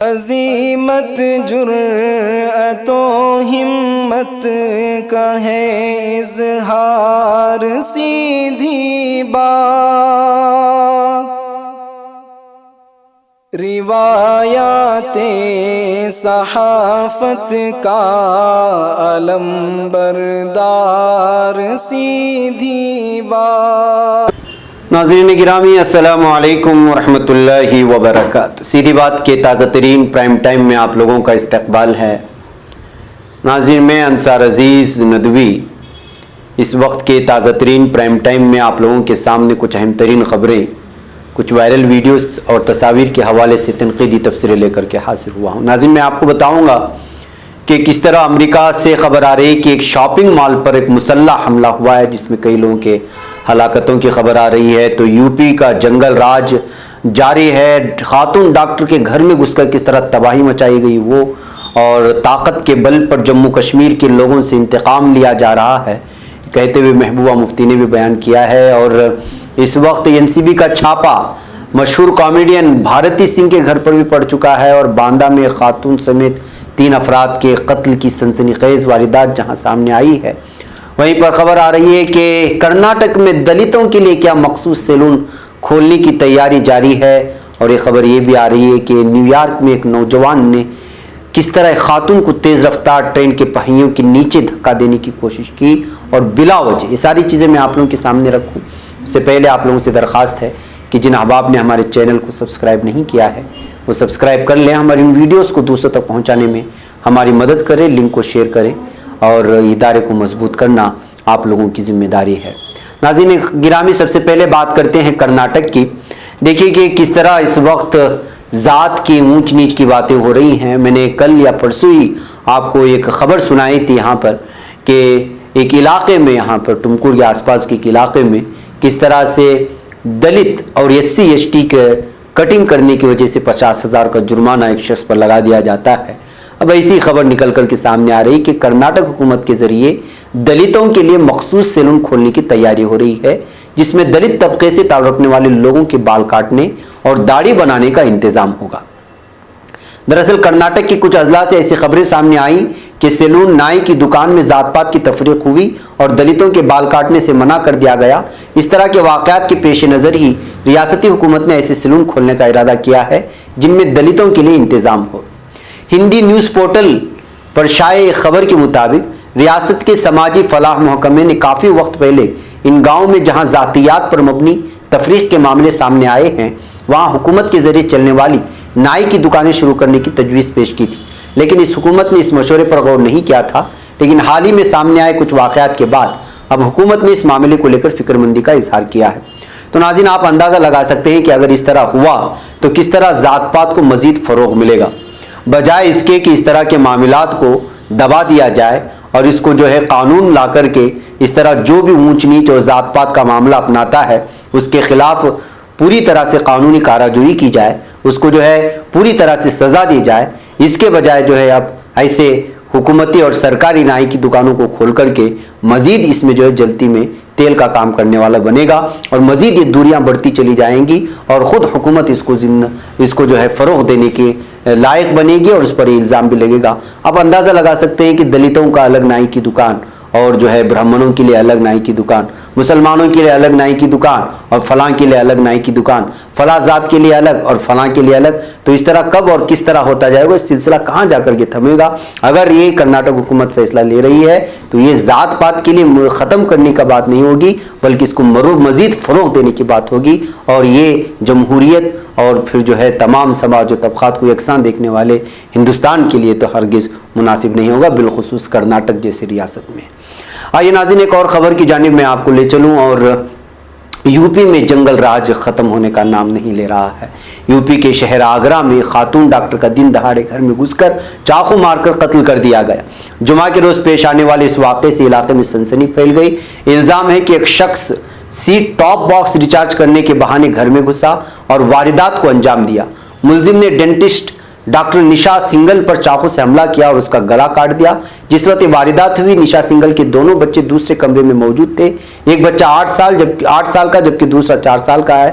عظیمت جرأت و ہمت کا ہے اظہار، سیدھی بات روایات صحافت کا علم بردار، سیدھی بات۔ ناظرین گرامی السلام علیکم ورحمۃ اللہ وبرکاتہ۔ سیدھی بات کے تازہ ترین پرائم ٹائم میں آپ لوگوں کا استقبال ہے۔ ناظرین میں انصار عزیز ندوی اس وقت کے تازہ ترین پرائم ٹائم میں آپ لوگوں کے سامنے کچھ اہم ترین خبریں، کچھ وائرل ویڈیوز اور تصاویر کے حوالے سے تنقیدی تبصرے لے کر کے حاضر ہوا ہوں۔ ناظرین میں آپ کو بتاؤں گا کہ کس طرح امریکہ سے خبر آ رہی ہے کہ ایک شاپنگ مال پر ایک مسلح حملہ ہوا ہے جس میں کئی لوگوں کے ہلاکتوں کی خبر آ رہی ہے۔ تو یوپی کا جنگل راج جاری ہے، خاتون ڈاکٹر کے گھر میں گھس کر کس طرح تباہی مچائی گئی وہ، اور طاقت کے بل پر جموں کشمیر کے لوگوں سے انتقام لیا جا رہا ہے کہتے ہوئے محبوبہ مفتی نے بھی بیان کیا ہے۔ اور اس وقت NCB کا چھاپا مشہور کامیڈین بھارتی سنگھ کے گھر پر بھی پڑ چکا ہے، اور باندہ میں خاتون سمیت 3 افراد کے قتل کی سنسنی خیز واردات جہاں سامنے آئی ہے، وہیں پر خبر آ رہی ہے کہ کرناٹک میں دلتوں کے لیے کیا مخصوص سیلون کھولنے کی تیاری جاری ہے۔ اور یہ خبر یہ بھی آ رہی ہے کہ نیو یارک میں ایک نوجوان نے کس طرح ایک خاتون کو تیز رفتار ٹرین کے پہیوں کے نیچے دھکا دینے کی کوشش کی اور بلا وجہ۔ یہ ساری چیزیں میں آپ لوگوں کے سامنے رکھوں اس سے پہلے آپ لوگوں سے درخواست ہے کہ جن احباب نے ہمارے چینل کو سبسکرائب نہیں کیا ہے وہ سبسکرائب کر لیں، ہماری ان ویڈیوز کو دوسروں تک پہنچانے میں ہماری مدد کریں، لنک کو شیئر کریں، اور ادارے کو مضبوط کرنا آپ لوگوں کی ذمہ داری ہے۔ ناظرین گرامی سب سے پہلے بات کرتے ہیں کرناٹک کی۔ دیکھیے کہ کس طرح اس وقت ذات کی اونچ نیچ کی باتیں ہو رہی ہیں۔ میں نے کل یا پرسوں ہی آپ کو ایک خبر سنائی تھی یہاں پر کہ ایک علاقے میں، یہاں پر ٹمکور کے آس پاس کے ایک علاقے میں کس طرح سے دلت اور SC ST کے کٹنگ کرنے کی وجہ سے 50,000 کا جرمانہ ایک شخص پر لگا دیا جاتا ہے۔ اب ایسی خبر نکل کر کے سامنے آ رہی کہ کرناٹک حکومت کے ذریعے دلتوں کے لیے مخصوص سیلون کھولنے کی تیاری ہو رہی ہے جس میں دلت طبقے سے تعلق رکھنے والے لوگوں کے بال کاٹنے اور داڑھی بنانے کا انتظام ہوگا۔ دراصل کرناٹک کے کچھ اضلاع سے ایسی خبریں سامنے آئیں کہ سیلون نائی کی دکان میں ذات پات کی تفریق ہوئی اور دلتوں کے بال کاٹنے سے منع کر دیا گیا۔ اس طرح کے واقعات کے پیش نظر ہی ریاستی حکومت نے ایسے سیلون کھولنے کا ارادہ کیا ہے جن میں دلتوں کے لیے انتظام ہو۔ ہندی نیوز پورٹل پر شائع خبر کے مطابق ریاست کے سماجی فلاح محکمے نے کافی وقت پہلے ان گاؤں میں جہاں ذاتیات پر مبنی تفریق کے معاملے سامنے آئے ہیں وہاں حکومت کے ذریعے چلنے والی نائی کی دکانیں شروع کرنے کی تجویز پیش کی تھی، لیکن اس حکومت نے اس مشورے پر غور نہیں کیا تھا۔ لیکن حال ہی میں سامنے آئے کچھ واقعات کے بعد اب حکومت نے اس معاملے کو لے کر فکر مندی کا اظہار کیا ہے۔ تو ناظرین آپ اندازہ لگا سکتے ہیں کہ اگر اس طرح ہوا تو کس طرح ذات پات کو مزید فروغ ملے گا، بجائے اس کے کہ اس طرح کے معاملات کو دبا دیا جائے اور اس کو جو ہے قانون لا کر کے اس طرح جو بھی اونچ نیچ اور ذات پات کا معاملہ اپناتا ہے اس کے خلاف پوری طرح سے قانونی کارروائی کی جائے، اس کو جو ہے پوری طرح سے سزا دی جائے۔ اس کے بجائے جو ہے اب ایسے حکومتی اور سرکاری نائی کی دکانوں کو کھول کر کے مزید اس میں جو ہے جلتی میں تیل کا کام کرنے والا بنے گا اور مزید یہ دوریاں بڑھتی چلی جائیں گی اور خود حکومت اس کو جو ہے فروغ دینے کے لائق بنے گی اور اس پر یہ الزام بھی لگے گا۔ آپ اندازہ لگا سکتے ہیں کہ دلتوں کا الگ نائی کی دکان اور جو ہے برہمنوں کے لیے الگ نائی کی دکان، مسلمانوں کے لیے الگ نائی کی دکان اور فلاں کے لیے الگ نائی کی دکان، فلاں ذات کے لیے الگ اور فلاں کے لیے الگ، تو اس طرح کب اور کس طرح ہوتا جائے گا، اس سلسلہ کہاں جا کر کے تھمے گا۔ اگر یہ کرناٹک حکومت فیصلہ لے رہی ہے تو یہ ذات پات کے لیے ختم کرنے کا بات نہیں ہوگی بلکہ اس کو مزید فروغ دینے کی بات ہوگی، اور یہ جمہوریت اور پھر جو ہے تمام سماج و طبقات کو یکساں دیکھنے والے ہندوستان کے لیے تو ہرگز مناسب نہیں ہوگا، بالخصوص کرناٹک جیسی ریاست میں۔ آئیے ناظرین ایک اور خبر کی جانب میں آپ کو لے چلوں، اور یوپی میں جنگل راج ختم ہونے کا نام نہیں لے رہا ہے۔ یوپی کے شہر آگرہ میں خاتون ڈاکٹر کا دن دہاڑے گھر میں گھس کر چاقو مار کر قتل کر دیا گیا۔ جمعہ کے روز پیش آنے والے اس واقعے سے علاقے میں سنسنی پھیل گئی۔ الزام ہے کہ ایک شخص سیٹ ٹاپ باکس ریچارج کرنے کے بہانے گھر میں گھسا اور واردات کو انجام دیا۔ ملزم نے ڈینٹسٹ ڈاکٹر نشا سنگل پر چاقو سے حملہ کیا اور اس کا گلا کاٹ دیا۔ جس وقت واردات ہوئی نشا سنگل کے دونوں بچے دوسرے کمرے میں موجود تھے، ایک بچہ 8 سال کا جبکہ دوسرا 4 سال کا ہے۔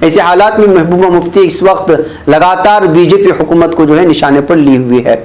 ایسے حالات میں محبوبہ مفتی اس وقت لگاتار بی جے پی حکومت کو جو ہے نشانے پر لی ہوئی ہے۔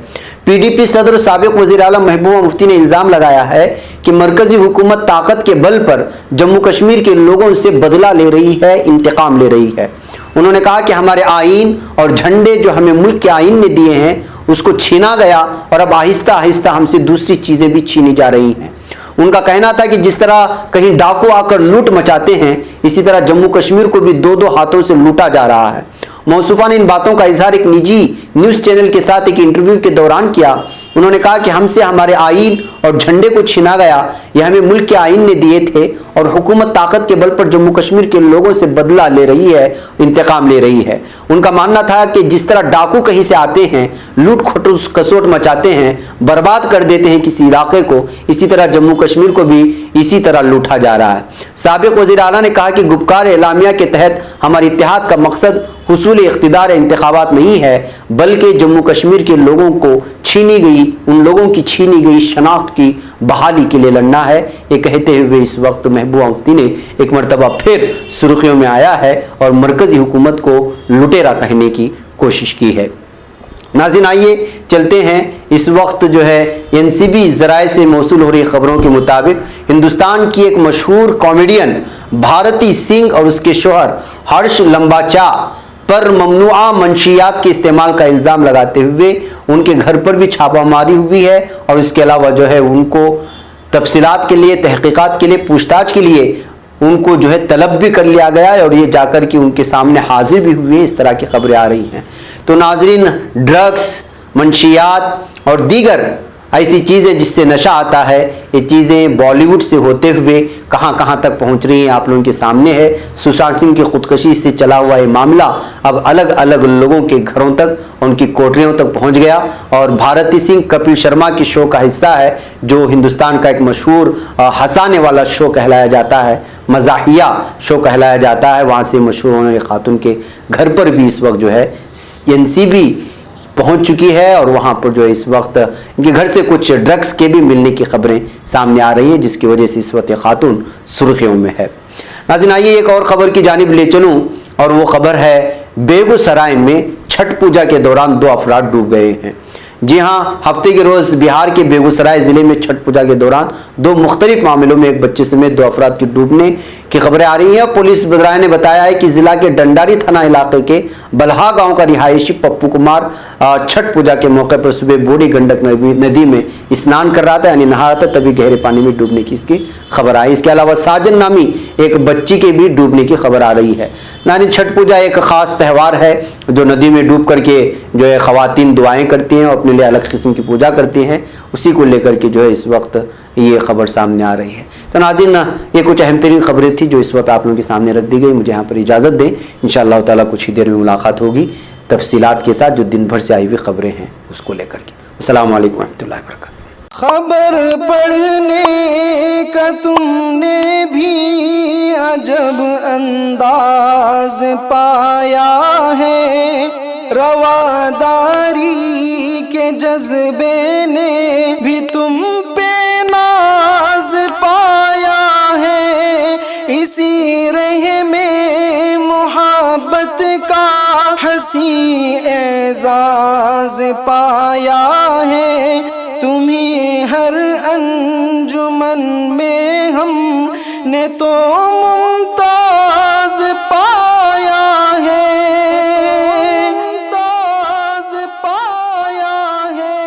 پی ڈی پی صدر سابق وزیر اعلیٰ محبوبہ مفتی نے الزام لگایا ہے کہ مرکزی حکومت طاقت کے بل پر جموں کشمیر کے لوگوں سے بدلہ لے رہی ہے، انتقام لے رہی ہے۔ انہوں نے کہا کہ ہمارے آئین اور جھنڈے جو ہمیں ملک کے آئین نے دیے ہیں اس کو چھینا گیا اور اب آہستہ آہستہ ہم سے دوسری چیزیں بھی چھینی جا رہی ہیں۔ ان کا کہنا تھا کہ جس طرح کہیں ڈاکو آ کر لوٹ مچاتے ہیں، اسی طرح جموں کشمیر کو بھی دو دو ہاتھوں سے لوٹا جا رہا ہے۔ موصوفہ نے ان باتوں کا اظہار ایک نجی نیوز چینل کے ساتھ ایک انٹرویو کے دوران کیا۔ انہوں نے کہا کہ ہم سے ہمارے آئین اور جھنڈے کو چھینا گیا، یہ ہمیں ملک کے آئین نے دیے تھے، اور حکومت طاقت کے بل پر جموں کشمیر کے لوگوں سے بدلہ لے رہی ہے، انتقام لے رہی ہے۔ ان کا ماننا تھا کہ جس طرح ڈاکو کہیں سے آتے ہیں، لوٹ کسوٹ مچاتے ہیں، برباد کر دیتے ہیں کسی علاقے کو، اسی طرح جموں کشمیر کو بھی اسی طرح لوٹا جا رہا ہے۔ سابق وزیر اعلیٰ نے کہا کہ گپکار اعلامیہ کے تحت ہمارے اتحاد کا مقصد حصول اقتدار انتخابات نہیں ہے، بلکہ جموں کشمیر کے لوگوں کو چھینی گئی، ان لوگوں کی چھینی گئی شناخت کی بحالی کے لیے لڑنا ہے۔ یہ کہتے ہوئے اس وقت محبوبہ مفتی نے ایک مرتبہ پھر سرخیوں میں آیا ہے اور مرکزی حکومت کو لٹیرا کہنے کی کوشش کی ہے۔ ناظرین آئیے چلتے ہیں، اس وقت جو ہے این سی بی ذرائع سے موصول ہو رہی خبروں کے مطابق ہندوستان کی ایک مشہور کامیڈین بھارتی سنگھ اور اس کے شوہر ہرش لمباچا پر ممنوعہ منشیات کے استعمال کا الزام لگاتے ہوئے ان کے گھر پر بھی چھاپہ ماری ہوئی ہے، اور اس کے علاوہ جو ہے ان کو تفصیلات کے لیے، تحقیقات کے لیے، پوچھ تاچھ کے لیے ان کو جو ہے طلب بھی کر لیا گیا ہے، اور یہ جا کر کے ان کے سامنے حاضر بھی ہوئے ہیں۔ اس طرح کی خبریں آ رہی ہیں۔ تو ناظرین، ڈرگس، منشیات اور دیگر ایسی چیزیں جس سے نشہ آتا ہے، یہ چیزیں بالی ووڈ سے ہوتے ہوئے کہاں کہاں تک پہنچ رہی ہیں آپ لوگوں کے سامنے ہے۔ سشانت سنگھ کی خودکشی سے چلا ہوا یہ معاملہ اب الگ الگ لوگوں کے گھروں تک، ان کی کوٹریوں تک پہنچ گیا، اور بھارتی سنگھ کپل شرما کی شو کا حصہ ہے، جو ہندوستان کا ایک مشہور ہنسانے والا شو کہلایا جاتا ہے، مزاحیہ شو کہلایا جاتا ہے۔ وہاں سے مشہور ہونے والی خاتون کے گھر پر بھی اس وقت جو ہے این سی بی پہنچ چکی ہے، اور وہاں پر جو اس وقت ان کے گھر سے کچھ ڈرگس کے بھی ملنے کی خبریں سامنے آ رہی ہیں، جس کی وجہ سے اس وقت خاتون سرخیوں میں ہے۔ ناظرین آئیے ایک اور خبر کی جانب لے چلوں، اور وہ خبر ہے بیگو سرائے میں چھٹ پوجا کے دوران 2 افراد ڈوب گئے ہیں۔ جی ہاں، ہفتے کے روز بہار کے بیگو سرائے ضلع میں چھٹ پوجا کے دوران 2 مختلف معاملوں میں ایک بچے سمیت 2 افراد کی ڈوبنے کی خبریں آ رہی ہیں۔ پولیس بدرائے نے بتایا ہے کہ ضلع کے ڈنڈاری تھانہ علاقے کے بلہا گاؤں کا رہائشی پپو کمار چھٹ پوجا کے موقع پر صبح بوڑھی گنڈک ندی میں اسنان کر رہا تھا، یعنی نہا رہا تھا، تبھی گہرے پانی میں ڈوبنے کی اس کی خبر آئی۔ اس کے علاوہ ساجن نامی ایک بچی کے بھی ڈوبنے کی خبر آ رہی ہے۔ یعنی چھٹ پوجا ایک خاص تہوار ہے جو ندی میں ڈوب کر کے جو ہے خواتین دعائیں کرتی ہیں اور اپنے لیے الگ قسم کی پوجا کرتی ہیں، اسی کو لے کر کے جو ہے اس وقت یہ خبر سامنے آ رہی ہے۔ تو ناظرین، یہ کچھ اہم ترین خبریں تھیں جو اس وقت آپ لوگوں کے سامنے رکھ دی گئی۔ مجھے یہاں پر اجازت دیں، انشاءاللہ تعالیٰ کچھ ہی دیر میں ملاقات ہوگی تفصیلات کے ساتھ جو دن بھر سے آئی ہوئی خبریں ہیں اس کو لے کر کے۔ السلام علیکم ورحمۃ اللہ وبرکاتہ۔ خبر پڑھنے کا تم نے بھی عجب انداز پایا ہے، رواداری کے جذبے نے بھی تم پہ ناز پایا ہے، اسی رہ میں محبت کا حسین اعزاز پایا ہے، تمہیں ہر انجمن میں ہم نے تو ممتاز پایا ہے، ممتاز پایا ہے،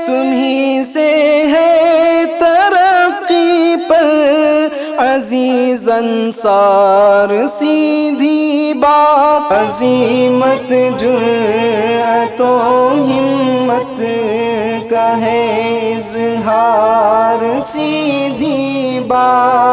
تمہیں سے ہے ترقی پر عزیز انصار، سیدھی بات، عظیمت جرأت و ہمت کا ہے اظہار، سیدھی بات۔